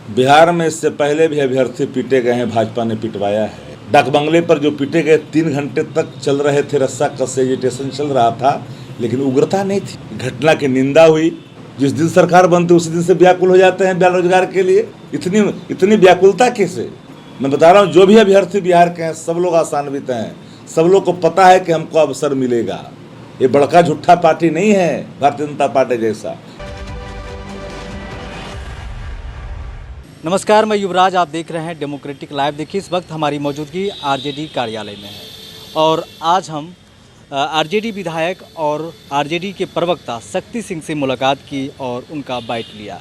बिहार में इससे पहले भी अभ्यर्थी पीटे गए हैं, भाजपा ने पिटवाया है। डाकबंगले पर जो पीटे गए 3 घंटे तक चल रहे थे, रस्सा कस एजिटेशन चल रहा था, लेकिन उग्रता नहीं थी। घटना की निंदा हुई। जिस दिन सरकार बनती उसी दिन से व्याकुल हो जाते हैं बेरोजगार के लिए। इतनी व्याकुलता कैसे? मैं बता रहा हूँ, जो भी अभ्यर्थी बिहार के हैं सब लोग आशान्वित हैं, सब लोग को पता है कि हमको अवसर मिलेगा। ये बड़का झूठा पार्टी नहीं है भारतीय जनता पार्टी जैसा। नमस्कार, मैं युवराज, आप देख रहे हैं डेमोक्रेटिक लाइव। देखिए, इस वक्त हमारी मौजूदगी आरजेडी कार्यालय में है और आज हम आरजेडी विधायक और आरजेडी के प्रवक्ता शक्ति सिंह से मुलाकात की और उनका बाइट लिया।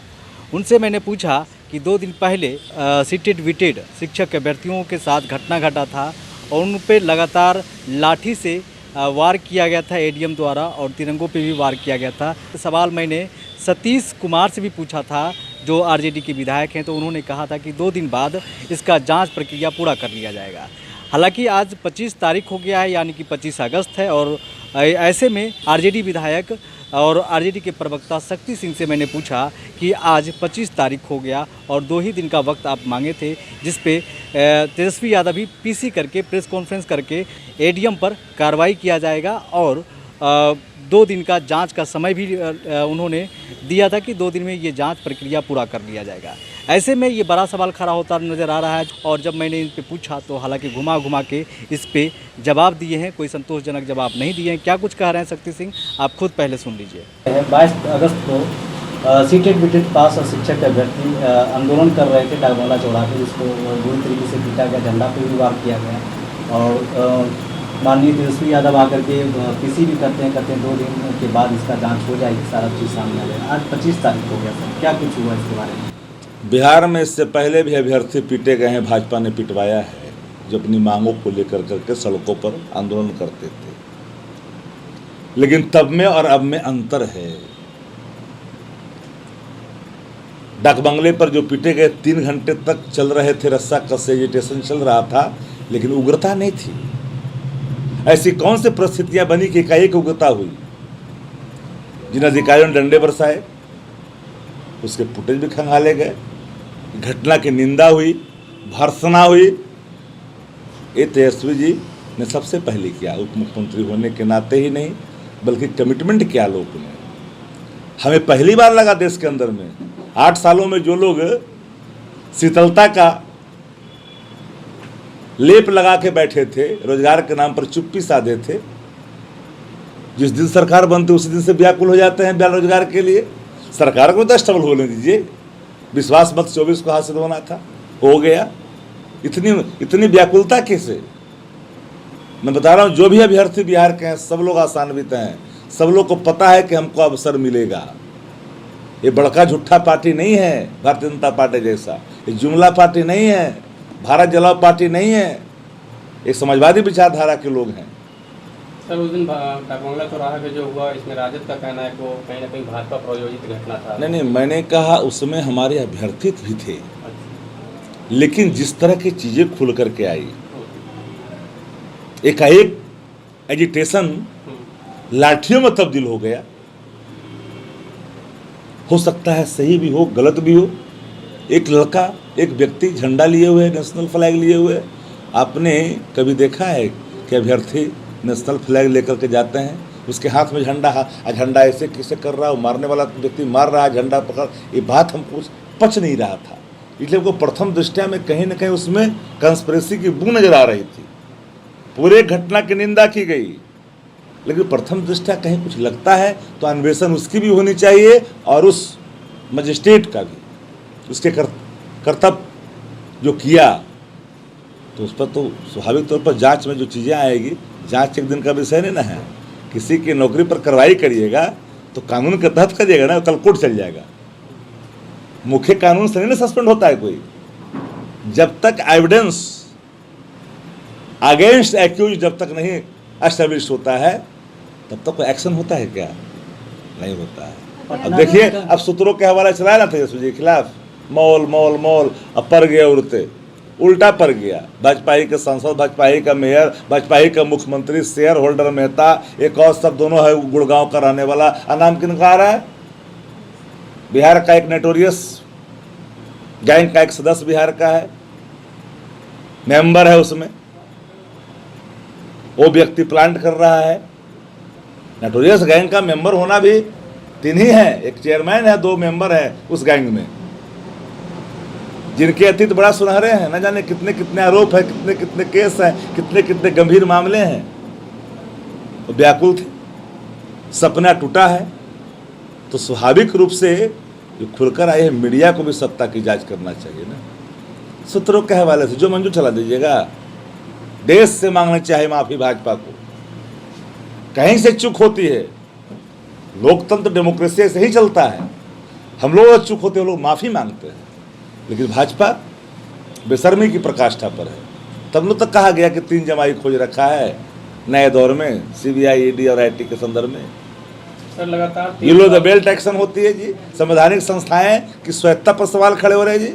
उनसे मैंने पूछा कि 2 दिन पहले सीटेड विटेड शिक्षक अभ्यर्थियों के साथ घटना घटा था और उन पर लगातार लाठी से वार किया गया था एडीएम द्वारा और तिरंगों पे भी वार किया गया था। सवाल मैंने सतीश कुमार से भी पूछा था, जो आरजेडी के विधायक हैं, तो उन्होंने कहा था कि 2 दिन बाद इसका जांच प्रक्रिया पूरा कर लिया जाएगा। हालांकि आज 25 तारीख हो गया है, यानी कि 25 अगस्त है और ऐसे में आरजेडी विधायक और आरजेडी के प्रवक्ता शक्ति सिंह से मैंने पूछा कि आज 25 तारीख हो गया और 2 ही दिन का वक्त आप मांगे थे, जिस पे तेजस्वी यादव भी पीसी करके प्रेस कॉन्फ्रेंस करके एडीएम पर कार्रवाई किया जाएगा और 2 दिन का जांच का समय भी उन्होंने दिया था कि 2 दिन में ये जांच प्रक्रिया पूरा कर लिया जाएगा। ऐसे में ये बड़ा सवाल खड़ा होता नज़र आ रहा है और जब मैंने इन पे पूछा तो हालांकि घुमा के इस पे जवाब दिए हैं, कोई संतोषजनक जवाब नहीं दिए हैं। क्या कुछ कह रहे हैं शक्ति सिंह, आप खुद पहले सुन लीजिए। 22 अगस्त को सीटेड बिटेड पास और शिक्षक अभ्यर्थी आंदोलन कर रहे थे डाकबंगला चौड़ा पे, जिसको बुरी तरीके से पीटा गया, झंडा पे भी वार किया गया और माननीय तेजस्वी यादव आकर के पीसी भी करते हैं 2 दिन के बाद इसका जांच हो जाएगी, सारा चीज़ सामने आ जाएगा। आज 25 तारीख हो गया सर, क्या कुछ हुआ इसके बारे में? बिहार में इससे पहले भी अभ्यर्थी पीटे गए हैं, भाजपा ने पिटवाया है, जो अपनी मांगों को लेकर करके सड़कों पर आंदोलन करते थे। लेकिन तब में और अब में अंतर है। डाकबंगले पर जो पीटे गए 3 घंटे तक चल रहे थे, रस्सा कस एजिटेशन चल रहा था, लेकिन उग्रता नहीं थी। ऐसी कौन सी परिस्थितियां बनी कि एकाएक उग्रता हुई? जिन अधिकारियों ने डंडे बरसाए उसके फुटेज भी खंगाले गए, घटना की निंदा हुई, भर्त्सना हुई। ये तेजस्वी जी ने सबसे पहले किया, उप मुख्यमंत्री होने के नाते ही नहीं बल्कि कमिटमेंट किया लोगों ने। हमें पहली बार लगा देश के अंदर में 8 सालों में जो लोग शीतलता का लेप लगा के बैठे थे, रोजगार के नाम पर चुप्पी साधे थे, जिस दिन सरकार बनती उसी दिन से व्याकुल हो जाते हैं बेरोजगार के लिए। सरकार को 10 डबल होने दीजिए। विश्वास मत 24 को हासिल होना था, हो गया। इतनी व्याकुलता कैसे? मैं बता रहा हूँ, जो भी अभ्यर्थी बिहार के हैं सब लोग आशान्वित हैं, सब लोग को पता है कि हमको अवसर मिलेगा। ये बड़का झूठा पार्टी नहीं है भारतीय जनता पार्टी जैसा, ये जुमला पार्टी नहीं है, भारत जलाओ पार्टी नहीं है, एक समाजवादी विचारधारा के लोग हैं। सर, उस दिन डाकबंगला चौराहा पे जो हुआ, इसमें राजद का कहना है कि वो कहीं ना कहीं भाजपा प्रायोजित घटना था। नहीं, मैंने कहा उसमें हमारे अभ्यर्थी भी थे, लेकिन जिस तरह की चीजें खुल करके आई, एकाएक एजिटेशन लाठियों में तब्दील हो गया। हो सकता है सही भी हो, गलत भी हो। एक लड़का, एक व्यक्ति झंडा लिए हुए, नेशनल फ्लैग लिए हुए, आपने कभी देखा है कि अभ्यर्थी नेशनल फ्लैग लेकर के जाते हैं, उसके हाथ में झंडा ऐसे किसे कर रहा है, मारने वाला व्यक्ति मार रहा है, झंडा पकड़, ये बात हमको पच नहीं रहा था। इसलिए वो प्रथम दृष्टया में कहीं ना कहीं उसमें कंस्पिरेसी की बू नजर आ रही थी। पूरे घटना की निंदा की गई, लेकिन प्रथम दृष्टया कहीं कुछ लगता है तो अन्वेषण उसकी भी होनी चाहिए और उस मजिस्ट्रेट का भी, उसके कर्तव्य जो किया, तो उस पर तो स्वाभाविक तौर पर जांच में जो चीज़ें आएगी, जांच एक दिन का विषय नहीं ना है। किसी की नौकरी पर कार्रवाई करिएगा तो कानून के तहत करिएगा ना, कल कोर्ट चल जाएगा। मुख्य कानून से नहीं ना सस्पेंड होता है कोई। जब तक एविडेंस अगेंस्ट एक्यूज जब तक नहीं एस्टेब्लिश होता है, तब तक कोई एक्शन होता है क्या? नहीं होता है। अब देखिए, अब सूत्रों के हवाले चलाया ना तेजस्वी जी के खिलाफ, मॉल मॉल मॉल, अब पर गए उड़ते, उल्टा पर गया। भाजपा के सांसद, भाजपा का मेयर, भाजपा का मुख्यमंत्री, शेयर होल्डर मेहता, एक और सब दोनों है गुड़गांव का रहने वाला। नाम किन का आ रहा है? बिहार का एक नोटोरियस गैंग का एक सदस्य बिहार का है, मेंबर है उसमें, वो व्यक्ति प्लांट कर रहा है। नोटोरियस गैंग का मेंबर होना भी 3 ही है, एक चेयरमैन है, 2 मेंबर है उस गैंग में, जिनके अतीत बड़ा सुनहरे हैं। न जाने कितने कितने आरोप है, कितने कितने केस हैं, कितने कितने गंभीर मामले हैं। तो व्याकुल थे, सपना टूटा है, तो स्वाभाविक रूप से जो खुलकर आए हैं मीडिया को भी सत्ता की जांच करना चाहिए ना। सूत्रों के हवाले से जो मंजूर चला दीजिएगा, देश से मांगना चाहिए माफी भाजपा को। कहीं से चूक होती है, लोकतंत्र डेमोक्रेसी से ही चलता है। हम लोग चूक होते हैं, लोग माफी मांगते हैं, लेकिन भाजपा बेशर्मी की प्रकाष्ठा पर है। तब लोग तक कहा गया कि 3 जमाई खोज रखा है नए दौर में, सीबीआई, ईडी और आईटी के संदर्भ में। सर लगातार बिलो द बेल्ट एक्शन होती है जी। संवैधानिक संस्थाएं की स्वायत्तता पर सवाल खड़े हो रहे हैं जी।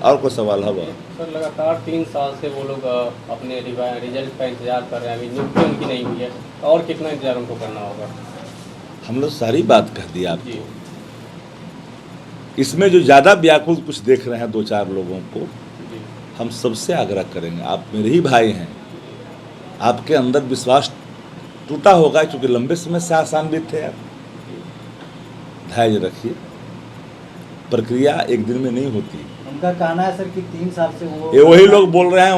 और कोई सवाल है? सर लगातार 3 साल से वो लोग अपने रिजल्ट का इंतजार कर रहे हैं, अभी नियुक्ति उनकी नहीं हुई है, और कितना इंतजार उनको करना होगा? हम लोग सारी बात कह दी आपको। जी इसमें जो ज़्यादा व्याकुल कुछ देख रहे हैं 2-4 लोगों को, जी हम सबसे आग्रह करेंगे, आप मेरे ही भाई हैं, आपके अंदर विश्वास टूटा होगा क्योंकि लंबे समय से आसान्वित थे आप। धैर्य रखिए, प्रक्रिया एक दिन में नहीं होती। उनका कहना है सर कि 3 साल से ये वही लोग बोल रहे हैं,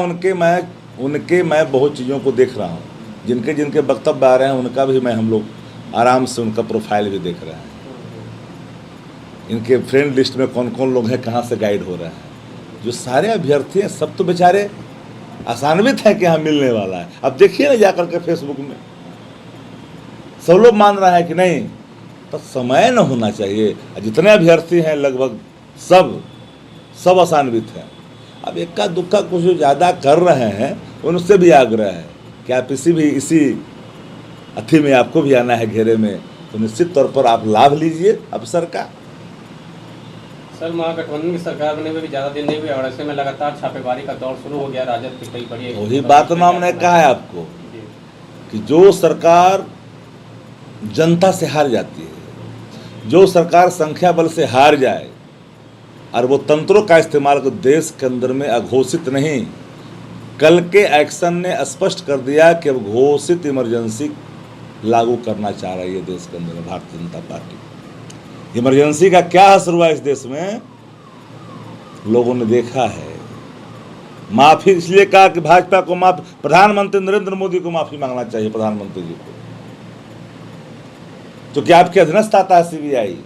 उनके मैं बहुत चीज़ों को देख रहा हूँ, जिनके जिनके वक्तव्य आ रहे हैं उनका भी हम लोग आराम से उनका प्रोफाइल भी देख रहे हैं। इनके फ्रेंड लिस्ट में कौन कौन लोग हैं, कहाँ से गाइड हो रहे हैं। जो सारे अभ्यर्थी हैं सब तो बेचारे आसान्वित है कि हाँ मिलने वाला है। अब देखिए ना जाकर के फेसबुक में सब लोग मान रहा है कि नहीं, तो समय न होना चाहिए। जितने अभ्यर्थी हैं लगभग सब आसान्वित हैं। अब इक्का दुक्का कुछ जो ज़्यादा कर रहे हैं उनसे भी आग्रह है कि आप इसी अथी में आपको भी आना है घेरे में, तो निश्चित तौर पर आप लाभ लीजिए अवसर का। सर महागठबंधन की सरकार बने हुए भी ज़्यादा दिन नहीं हुए और ऐसे में लगातार छापेमारी का दौर शुरू हो गया, राजद की कई बड़ी। वही बात ना हमने कहा है आपको जी कि जो सरकार जनता से हार जाती है, जो सरकार संख्या बल से हार जाए और वो तंत्रों का इस्तेमाल कर देश के अंदर में अघोषित नहीं, कल के एक्शन ने स्पष्ट कर दिया कि अब घोषित इमरजेंसी लागू करना चाह रही है देश के अंदर में भारतीय जनता पार्टी। इमरजेंसी का क्या असर हुआ इस देश में लोगों ने देखा है। माफी इसलिए कहा कि भाजपा को माफी, प्रधानमंत्री नरेंद्र मोदी को माफी मांगना चाहिए, प्रधानमंत्री जी को, क्योंकि आपके अधीनस्थ आता है सीबीआई।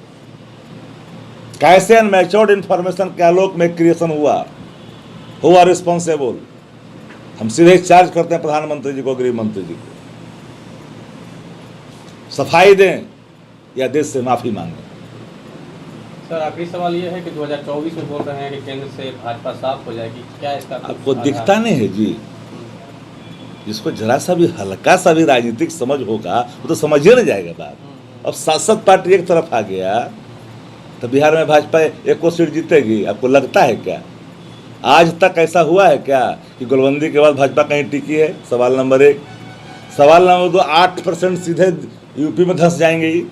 कैसे अनमैच्योर्ड इंफॉर्मेशन के आलोक में क्रिएशन हुआ रिस्पॉन्सिबल। हम सीधे चार्ज करते हैं प्रधानमंत्री जी को, गृह मंत्री जी को, सफाई दें या देश से माफी मांगें। सर आखिरी सवाल ये है कि 2024 में बोल रहे हैं कि केंद्र से भाजपा साफ हो जाएगी, क्या इसका आपको दिखता नहीं है जी? जिसको जरा सा भी हल्का सा भी राजनीतिक समझ होगा वो तो समझिए ना जाएगा बात। अब शासक पार्टी एक तरफ आ गया तो बिहार में भाजपा 1 सीट जीतेगी, आपको लगता है क्या? आज तक ऐसा हुआ है क्या कि गोलबंदी के बाद भाजपा कहीं टिकी है? सवाल नंबर 1। सवाल नंबर 2, 8% सीधे यूपी में धंस जाएंगे ही।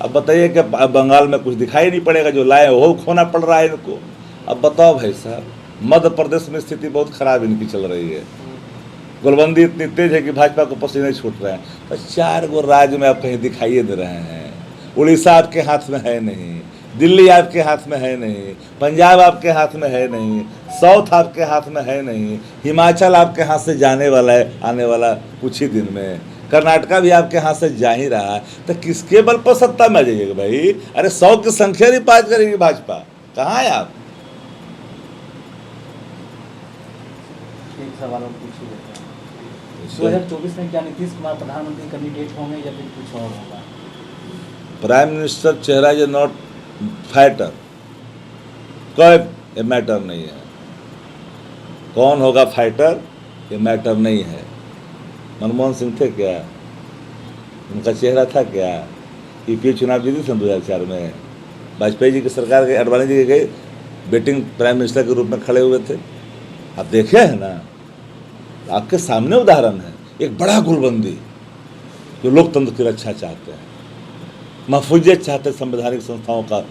अब बताइए कि बंगाल में कुछ दिखाई नहीं पड़ेगा, जो लाए वो खोना पड़ रहा है इनको। अब बताओ भाई साहब, मध्य प्रदेश में स्थिति बहुत खराब इनकी चल रही है। गोलबंदी इतनी तेज है कि भाजपा को पसीने छूट रहे हैं। तो 4 गो राज्य में आप कहीं दिखाइए दे रहे हैं। उड़ीसा आपके हाथ में है नहीं, दिल्ली आपके हाथ में है नहीं, पंजाब आपके हाथ में है नहीं, साउथ आपके हाथ में है नहीं, हिमाचल आपके हाथ से जाने वाला है आने वाला कुछ ही दिन में, कर्नाटका भी आपके हाथ से जा ही रहा है। तो किसके बल पर सत्ता में आ जाइएगा भाई? अरे 100 की संख्या नहीं पास करेगी भाजपा। कहाँ है आप? एक सवाल और पूछ लेते हैं। 2024 में क्या नीतीश कुमार प्रधानमंत्री कैंडिडेट होंगे या फिर कुछ और होगा? प्राइम मिनिस्टर चेहरा इज नॉट फाइटर, कोई मैटर नहीं है। कौन होगा फाइटर ये मैटर नहीं है। मनमोहन सिंह थे क्या? उनका चेहरा था क्या? यूपीए चुनाव जीती थे 2004 में। वाजपेयी जी की सरकार के, अडवाणी जी के गए बेटिंग प्राइम मिनिस्टर के रूप में खड़े हुए थे। आप देखे हैं ना, आपके सामने उदाहरण है। एक बड़ा गुलबंदी जो लोकतंत्र की रक्षा चाहते हैं। महफूजियत चाहते हैं, संवैधानिक संस्थाओं का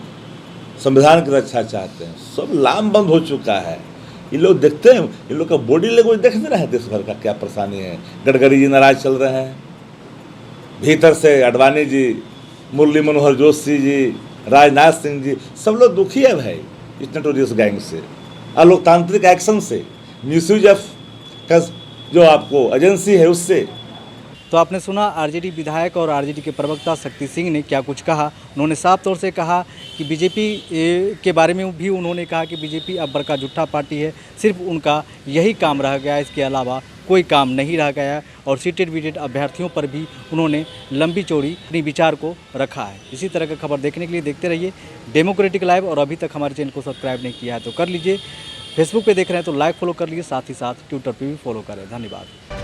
संविधान की रक्षा चाहते हैं, सब लामबंद हो चुका है। ये लोग देखते हैं, इन लोग का बॉडी लैंग्वेज देख नहीं रहे हैं देश भर का क्या परेशानी है। गडकरी जी नाराज चल रहे हैं, भीतर से अडवाणी जी, मुरली मनोहर जोशी जी, राजनाथ सिंह जी, सब लोग दुखी है भाई इस नोटोरियस गैंग से, अलोकतांत्रिक एक्शन से, मिसयूज ऑफ का जो आपको एजेंसी है उससे। तो आपने सुना आरजेडी विधायक और आरजेडी के प्रवक्ता शक्ति सिंह ने क्या कुछ कहा। उन्होंने साफ तौर से कहा कि बीजेपी के बारे में भी उन्होंने कहा कि बीजेपी अब बड़का झूठा पार्टी है, सिर्फ उनका यही काम रह गया, इसके अलावा कोई काम नहीं रह गया। और सीटेड बीटेड अभ्यर्थियों पर भी उन्होंने लंबी चौड़ी अपनी विचार को रखा है। इसी तरह का खबर देखने के लिए देखते रहिए डेमोक्रेटिक लाइव, और अभी तक हमारे चैनल को सब्सक्राइब नहीं किया है तो कर लीजिए। फेसबुक पे देख रहे हैं तो लाइक फॉलो कर लीजिए, साथ ही साथ ट्विटर पे भी फॉलो करें। धन्यवाद।